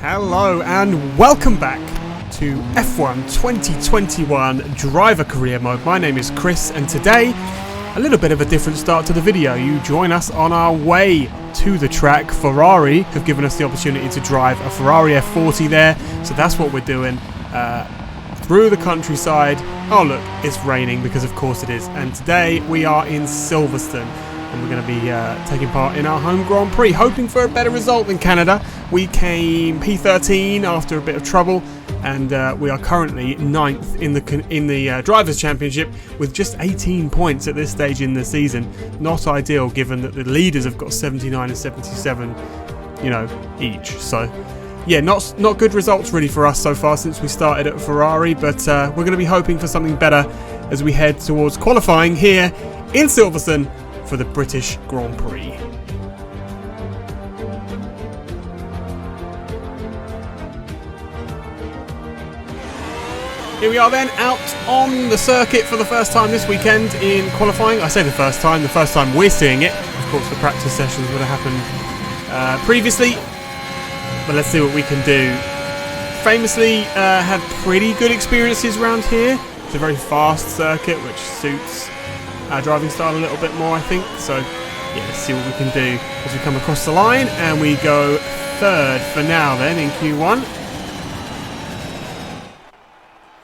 Hello and welcome back to F1 2021 Driver Career Mode. My name is Chris and today, a little bit of a different start to the video. You join us on our way to the track. Ferrari have given us the opportunity to drive a Ferrari F40 there, so that's what we're doing. Through the countryside. Oh look, it's raining because of course it is. And today we are in Silverstone and we're going to be taking part in our home Grand Prix, hoping for a better result than Canada. We came P13 after a bit of trouble, and we are currently 9th in the Drivers' Championship with just 18 points at this stage in the season. Not ideal given that the leaders have got 79 and 77, you know, each. So yeah, not good results really for us so far since we started at Ferrari, but we're going to be hoping for something better as we head towards qualifying here in Silverstone for the British Grand Prix. Here we are then, out on the circuit for the first time this weekend in qualifying. I say the first time we're seeing it. Of course the practice sessions would have happened previously, but let's see what we can do. Famously had pretty good experiences around here. It's a very fast circuit which suits our driving style a little bit more, I think. So yeah, let's see what we can do as we come across the line, and we go third for now then in Q1.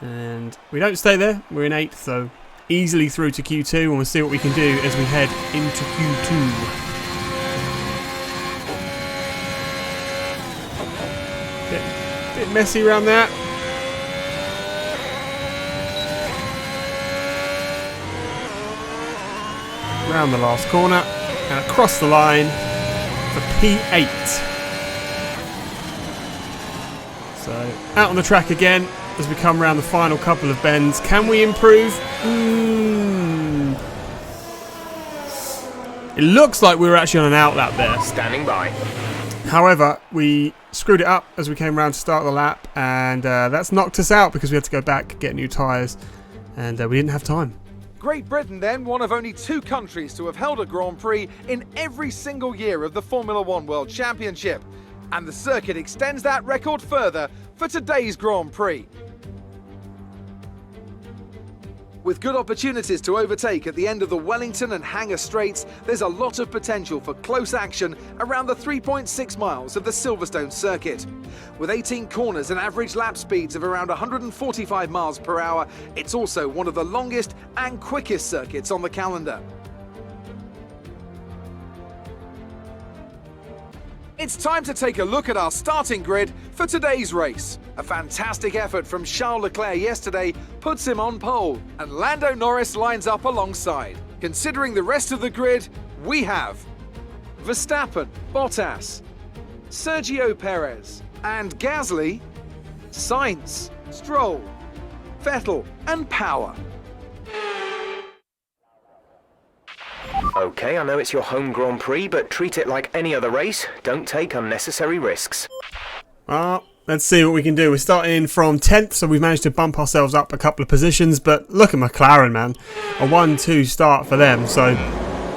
And we don't stay there, we're in 8th, so easily through to Q2, and we'll see what we can do as we head into Q2. Bit messy around that. Round the last corner and across the line for P8. So out on the track again as we come around the final couple of bends. Can we improve? It looks like we were actually on an out lap there. Standing by. However, we screwed it up as we came around to start the lap, and that's knocked us out because we had to go back, get new tyres, and we didn't have time. Great Britain then, one of only 2 countries to have held a Grand Prix in every single year of the Formula One World Championship. And the circuit extends that record further for today's Grand Prix. With good opportunities to overtake at the end of the Wellington and Hangar Straights, there's a lot of potential for close action around the 3.6 miles of the Silverstone circuit. With 18 corners and average lap speeds of around 145 miles per hour, it's also one of the longest and quickest circuits on the calendar. It's time to take a look at our starting grid for today's race. A fantastic effort from Charles Leclerc yesterday puts him on pole, and Lando Norris lines up alongside. Considering the rest of the grid, we have Verstappen, Bottas, Sergio Perez, and Gasly, Sainz, Stroll, Vettel, and Power. Okay, I know it's your home Grand Prix, but treat it like any other race. Don't take unnecessary risks. Let's see what we can do. We're starting from 10th, so we've managed to bump ourselves up a couple of positions, but look at Mclaren, man. A 1-2 start for them, so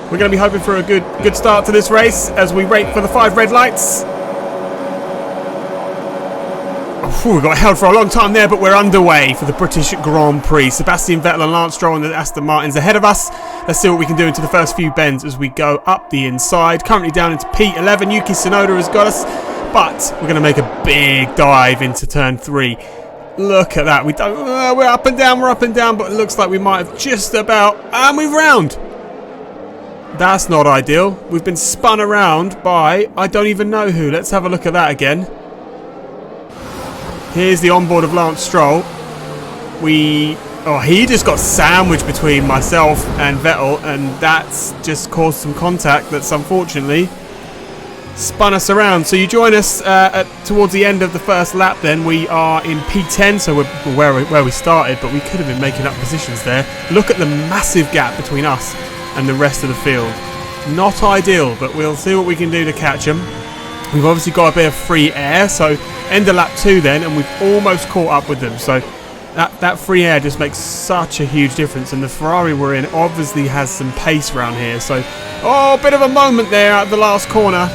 we're going to be hoping for a good start to this race as we wait for the 5 red lights. We got held for a long time there, but we're underway for the British Grand Prix. Sebastian Vettel and Lance Stroll and the Aston Martins ahead of us. Let's see what we can do into the first few bends as we go up the inside. Currently down into P11. Yuki Tsunoda has got us, but we're going to make a big dive into turn 3. Look at that. We're up and down, but it looks like we might have just about... And we've round. That's not ideal. We've been spun around by I don't even know who. Let's have a look at that again. Here's the onboard of Lance Stroll. He just got sandwiched between myself and Vettel, and that's just caused some contact that's unfortunately spun us around. So you join us towards the end of the first lap then. We are in P10, so we're where we started, but we could have been making up positions there. Look at the massive gap between us and the rest of the field. Not ideal, but we'll see what we can do to catch them. We've obviously got a bit of free air, so end of lap 2 then, and we've almost caught up with them. So that free air just makes such a huge difference, and the Ferrari we're in obviously has some pace around here. So, bit of a moment there at the last corner.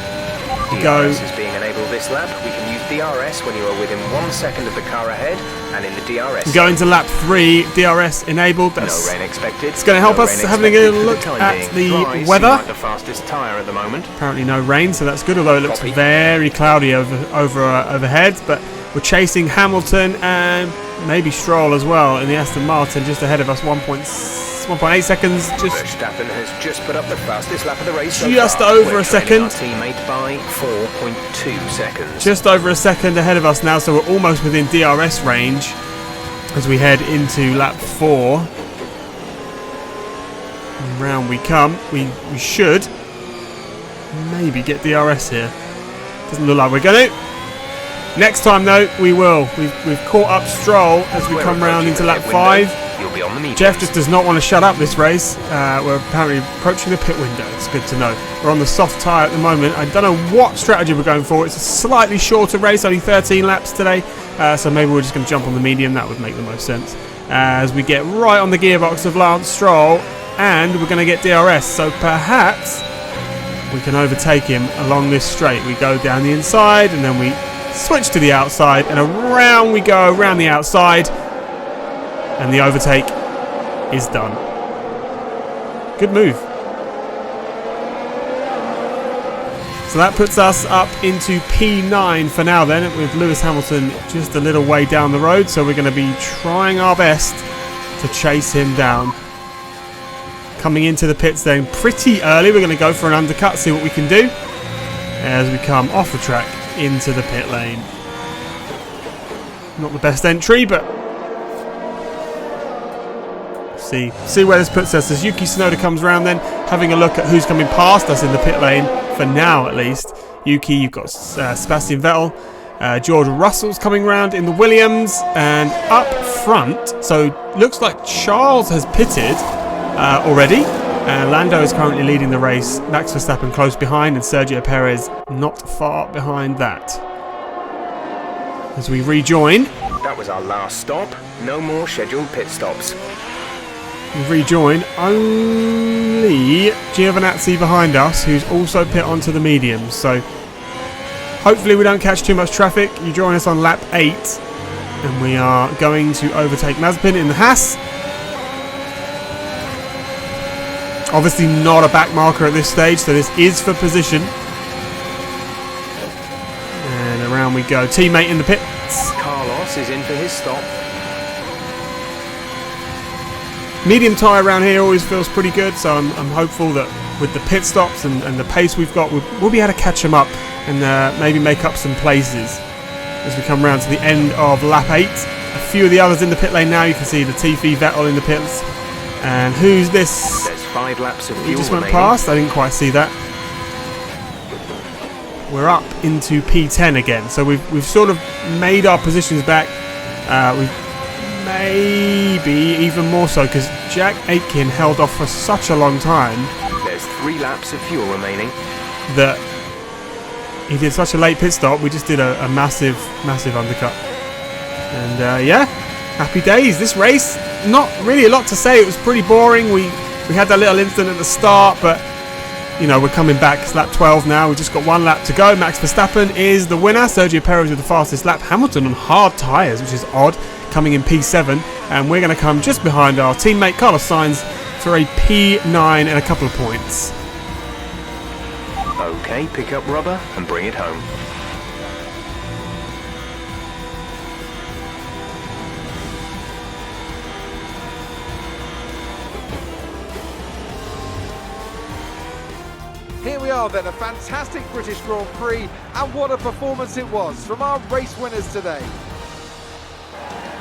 ERS is being enabled steal this lap, we can use DRS when you are within 1 second of the car ahead and in the DRS. Going to lap 3, DRS enabled. That's no rain expected. It's going to help us having a look at the weather. Like the fastest tyre at the moment. Apparently no rain, so that's good, although it looks very cloudy overhead. But we're chasing Hamilton and maybe Stroll as well in the Aston Martin, just ahead of us, 1.8 seconds. Verstappen has just put up the fastest lap of the race. Just over a second. Our teammate by 4.2 seconds. Just over a second ahead of us now, so we're almost within DRS range as we head into lap 4. And round we come. We should maybe get DRS here. Doesn't look like we're going to. Next time though, we will. We've caught up Stroll as we come round into lap 5. You'll be on the Jeff just does not want to shut up this race. We're apparently approaching the pit window. It's good to know. We're on the soft tyre at the moment. I don't know what strategy we're going for. It's a slightly shorter race, only 13 laps today. So maybe we're just going to jump on the medium. That would make the most sense. As we get right on the gearbox of Lance Stroll, and we're going to get DRS. So perhaps we can overtake him along this straight. We go down the inside, and then we switch to the outside, and around we go, around the outside, and the overtake is done. Good move. So that puts us up into P9 for now then, with Lewis Hamilton just a little way down the road, so we're going to be trying our best to chase him down. Coming into the pits then pretty early, we're going to go for an undercut, see what we can do as we come off the track into the pit lane. Not the best entry, but see where this puts us as Yuki Tsunoda comes around then, having a look at who's coming past us in the pit lane, for now at least. Yuki, you've got Sebastian Vettel, George Russell's coming around in the Williams, and up front, so looks like Charles has pitted already. Lando is currently leading the race, Max Verstappen close behind, and Sergio Perez not far behind that. As we rejoin. That was our last stop. No more scheduled pit stops. We rejoin. Only Giovinazzi behind us, who's also pit onto the mediums. So hopefully we don't catch too much traffic. You join us on lap 8. And we are going to overtake Mazepin in the Haas. Obviously not a back marker at this stage, so this is for position. And around we go. Teammate in the pits. Carlos is in for his stop. Medium tyre around here always feels pretty good, so I'm hopeful that with the pit stops and the pace we've got, we'll be able to catch them up and maybe make up some places as we come around to the end of lap 8. A few of the others in the pit lane now. You can see the Latifi, Vettel in the pits. And who's this? There's 5 laps of fuel He just went remaining. past. I didn't quite see that. We're up into P10 again, so we've sort of made our positions back. We've maybe even more so because Jack Aitken held off for such a long time. There's 3 laps of fuel remaining. That he did such a late pit stop. We just did a massive undercut. And yeah, happy days. This race, not really a lot to say. It was pretty boring. We had that little incident at the start, but you know, we're coming back. It's lap 12 now. We've just got 1 lap to go. Max Verstappen is the winner. Sergio Perez with the fastest lap. Hamilton on hard tyres, which is odd, coming in P7. And we're going to come just behind our teammate Carlos Sainz for a P9 and a couple of points. Okay, pick up rubber and bring it home. Here we are then, a fantastic British Grand Prix, and what a performance it was from our race winners today.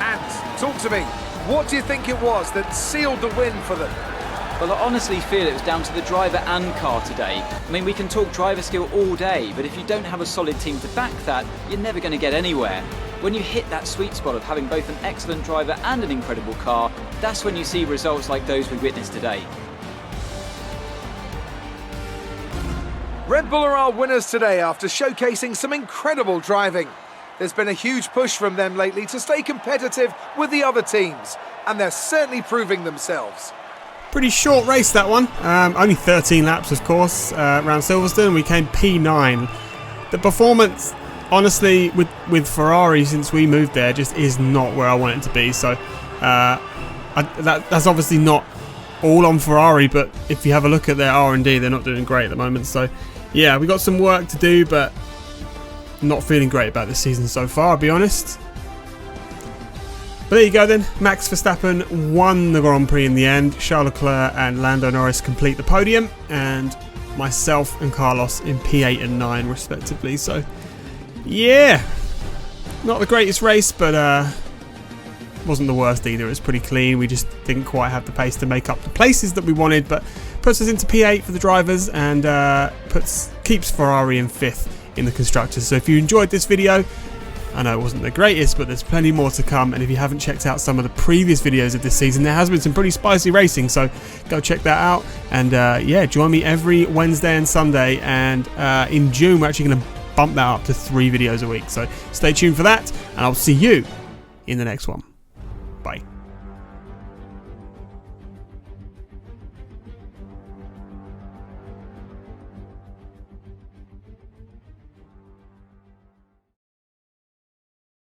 And talk to me, what do you think it was that sealed the win for them? Well, I honestly feel it was down to the driver and car today. I mean, we can talk driver skill all day, but if you don't have a solid team to back that, you're never going to get anywhere. When you hit that sweet spot of having both an excellent driver and an incredible car, that's when you see results like those we witnessed today. Red Bull are our winners today after showcasing some incredible driving. There's been a huge push from them lately to stay competitive with the other teams, and they're certainly proving themselves. Pretty short race, that one. Only 13 laps, of course, around Silverstone. We came P9. The performance honestly, with Ferrari, since we moved there, just is not where I want it to be. So that's obviously not all on Ferrari, but if you have a look at their R&D, they're not doing great at the moment. So yeah, we got some work to do, but not feeling great about this season so far, I'll be honest. But there you go then, Max Verstappen won the Grand Prix in the end. Charles Leclerc and Lando Norris complete the podium, and myself and Carlos in P8 and 9 respectively. So yeah, not the greatest race, but wasn't the worst either. It was pretty clean. We just didn't quite have the pace to make up the places that we wanted, but puts us into P8 for the drivers, and keeps Ferrari in 5th in the constructors. So if you enjoyed this video, I know it wasn't the greatest, but there's plenty more to come, and if you haven't checked out some of the previous videos of this season, there has been some pretty spicy racing, so go check that out. And yeah, join me every Wednesday and Sunday, and in June we're actually going to bump that up to 3 videos a week, so stay tuned for that, and I'll see you in the next one. Bye.